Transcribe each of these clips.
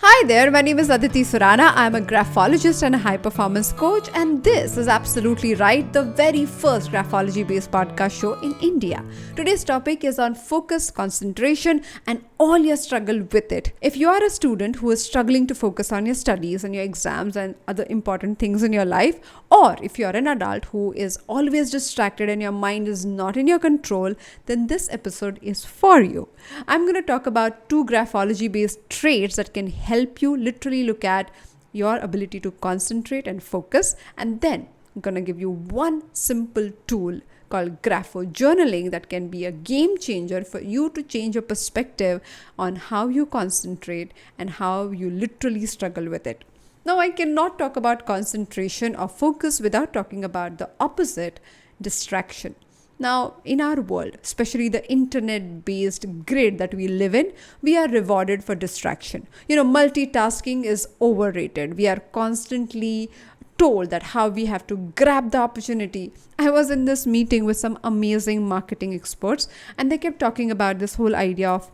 Hi there, my name is Aditi Surana. I'm a graphologist and a high performance coach, and this is absolutely right, the very first graphology based podcast show in India. Today's topic is on focus, concentration, and all your struggle with it. If you are a student who is struggling to focus on your studies and your exams and other important things in your life, or if you are an adult who is always distracted and your mind is not in your control, then this episode is for you. I'm going to talk about two graphology based traits that can help you literally look at your ability to concentrate and focus, and then I'm going to give you one simple tool called Grapho-Journaling that can be a game changer for you to change your perspective on how you concentrate and how you literally struggle with it. Now, I cannot talk about concentration or focus without talking about the opposite, distraction. Now, in our world, especially the internet-based grid that we live in, we are rewarded for distraction. Multitasking is overrated. We are constantly told that how we have to grab the opportunity. I was in this meeting with some amazing marketing experts, and they kept talking about this whole idea of,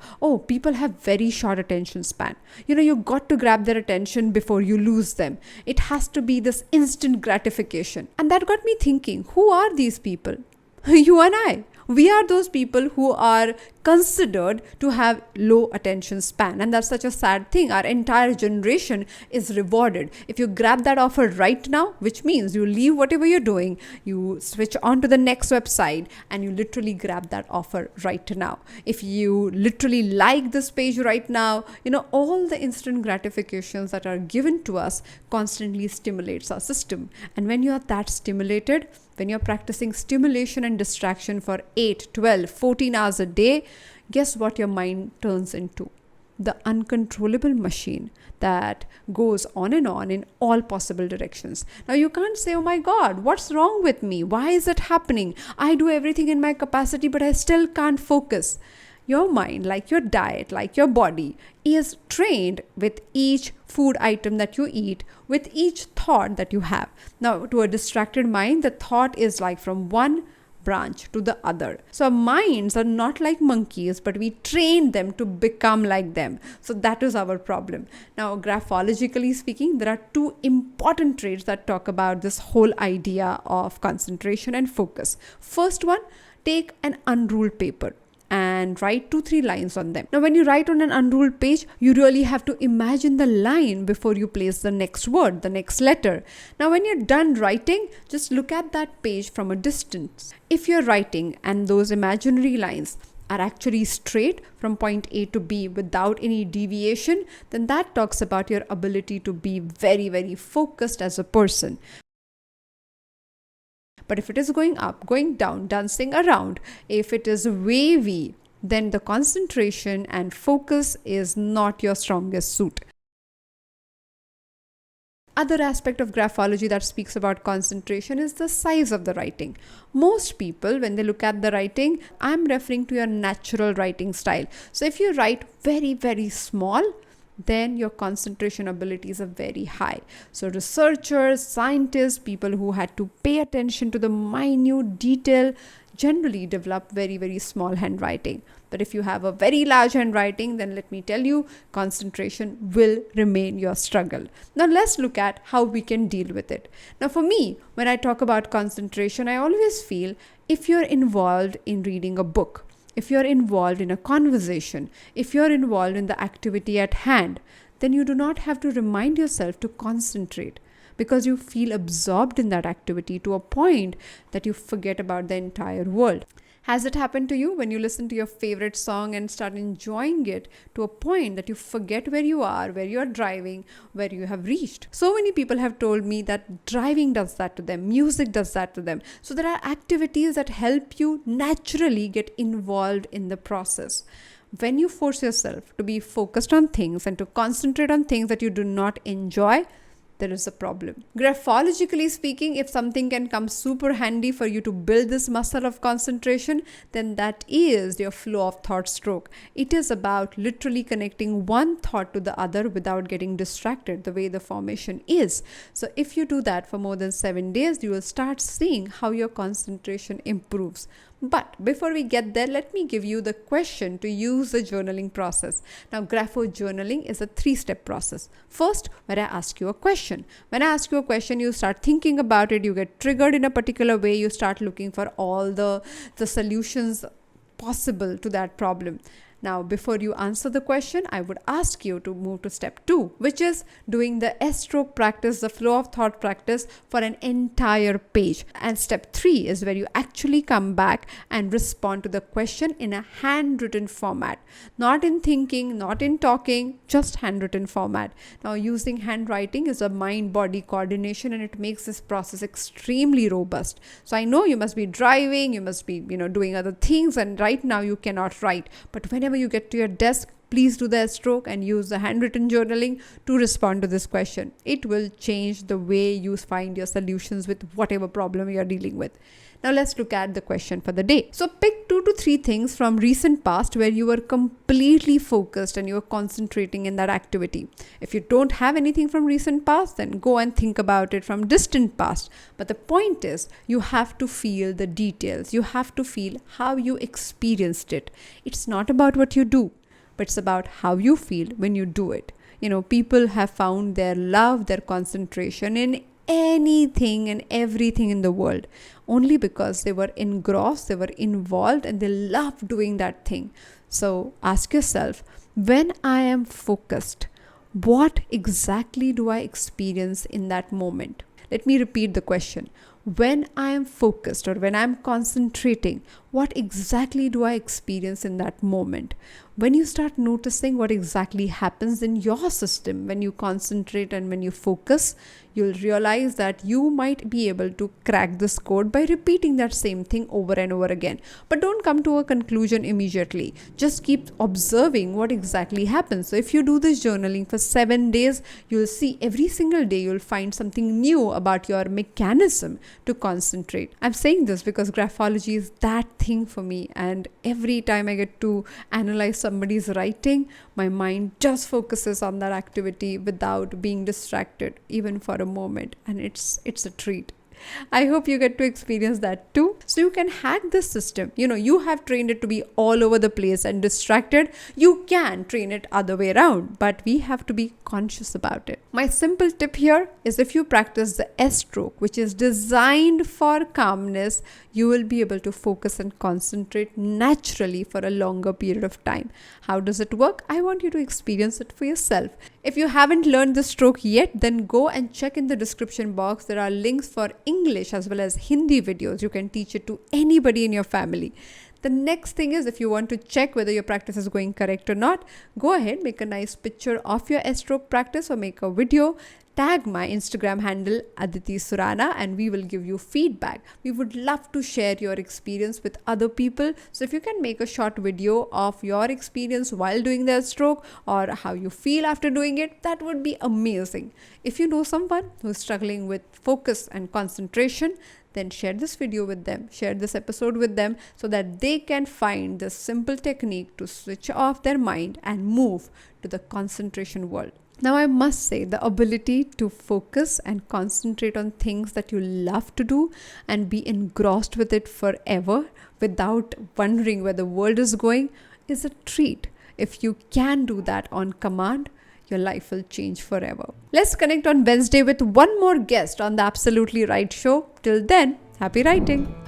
people have very short attention span. You got to grab their attention before you lose them. It has to be this instant gratification. And that got me thinking, who are these people? You and I. We are those people who are considered to have low attention span, and that's such a sad thing. Our entire generation is rewarded. If you grab that offer right now, which means you leave whatever you're doing, you switch on to the next website and you literally grab that offer right now. If you literally like this page right now, all the instant gratifications that are given to us constantly stimulates our system. And when you are that stimulated, when you're practicing stimulation and distraction for 8, 12, 14 hours a day, guess what your mind turns into? The uncontrollable machine that goes on and on in all possible directions. Now, you can't say, oh my God, what's wrong with me? Why is it happening? I do everything in my capacity, but I still can't focus. Your mind, like your diet, like your body, is trained with each food item that you eat, with each thought that you have. Now, to a distracted mind, the thought is like from one branch to the other. So our minds are not like monkeys, but we train them to become like them. So that is our problem. Now, graphologically speaking, there are two important traits that talk about this whole idea of concentration and focus. First one, take an unruled paper and write 2-3 lines on them. Now, when you write on an unruled page, you really have to imagine the line before you place the next word, the next letter. Now, when you're done writing, just look at that page from a distance. If you're writing and those imaginary lines are actually straight from point A to B without any deviation, then that talks about your ability to be very, very focused as a person. But if it is going up, going down, dancing around, if it is wavy, then the concentration and focus is not your strongest suit. Other aspect of graphology that speaks about concentration is the size of the writing. Most people, when they look at the writing, I'm referring to your natural writing style. So if you write very, very small, then your concentration abilities are very high. So researchers, scientists, people who had to pay attention to the minute detail generally develop very, very small handwriting. But if you have a very large handwriting, then let me tell you, concentration will remain your struggle. Now let's look at how we can deal with it. Now for me, when I talk about concentration, I always feel if you're involved in reading a book, if you're involved in a conversation, if you're involved in the activity at hand, then you do not have to remind yourself to concentrate because you feel absorbed in that activity to a point that you forget about the entire world. Has it happened to you when you listen to your favorite song and start enjoying it to a point that you forget where you are, where you are driving, where you have reached? So many people have told me that driving does that to them, music does that to them. So there are activities that help you naturally get involved in the process. When you force yourself to be focused on things and to concentrate on things that you do not enjoy, there is a problem. Graphologically speaking, if something can come super handy for you to build this muscle of concentration, then that is your flow of thought stroke. It is about literally connecting one thought to the other without getting distracted, the way the formation is. So if you do that for more than 7 days, you will start seeing how your concentration improves. But before we get there, let me give you the question to use the journaling process. Now, Grapho-Journaling is a 3-step process. First, when I ask you a question. When I ask you a question, you start thinking about it, you get triggered in a particular way, you start looking for all the solutions possible to that problem. Now, before you answer the question, I would ask you to move to step 2, which is doing the S-stroke practice, the flow of thought practice for an entire page. And step 3 is where you actually come back and respond to the question in a handwritten format. Not in thinking, not in talking, just handwritten format. Now, using handwriting is a mind-body coordination, and it makes this process extremely robust. So I know you must be driving, you must be, doing other things, and right now you cannot write. But whenever you get to your desk, please do the S-stroke and use the handwritten journaling to respond to this question. It will change the way you find your solutions with whatever problem you are dealing with. Now let's look at the question for the day. So pick 2 to 3 things from recent past where you were completely focused and you were concentrating in that activity. If you don't have anything from recent past, then go and think about it from distant past. But the point is, you have to feel the details. You have to feel how you experienced it. It's not about what you do, but it's about how you feel when you do it. People have found their love, their concentration in anything and everything in the world only because they were engrossed, they were involved, and they loved doing that thing. So ask yourself, when I am focused, what exactly do I experience in that moment? Let me repeat the question. When I am focused or when I am concentrating, what exactly do I experience in that moment? When you start noticing what exactly happens in your system when you concentrate and when you focus, you'll realize that you might be able to crack this code by repeating that same thing over and over again. But don't come to a conclusion immediately. Just keep observing what exactly happens. So if you do this journaling for 7 days, you'll see every single day you'll find something new about your mechanism to concentrate. I'm saying this because graphology is that thing for me, and every time I get to analyze somebody's writing, my mind just focuses on that activity without being distracted even for a moment, and it's a treat. I hope you get to experience that too. So you can hack this system. You have trained it to be all over the place and distracted. You can train it other way around, but we have to be conscious about it. My simple tip here is, if you practice the S-stroke, which is designed for calmness, you will be able to focus and concentrate naturally for a longer period of time. How does it work? I want you to experience it for yourself. If you haven't learned the stroke yet, then go and check in the description box. There are links for English as well as Hindi videos. You can teach it to anybody in your family. The next thing is, if you want to check whether your practice is going correct or not, go ahead, make a nice picture of your S-stroke practice or make a video. Tag my Instagram handle Aditi Surana and we will give you feedback. We would love to share your experience with other people. So if you can make a short video of your experience while doing the stroke or how you feel after doing it, that would be amazing. If you know someone who is struggling with focus and concentration, then share this video with them, share this episode with them so that they can find this simple technique to switch off their mind and move to the concentration world. Now, I must say, the ability to focus and concentrate on things that you love to do and be engrossed with it forever without wondering where the world is going is a treat. If you can do that on command, your life will change forever. Let's connect on Wednesday with one more guest on the Absolutely Right show. Till then, happy writing.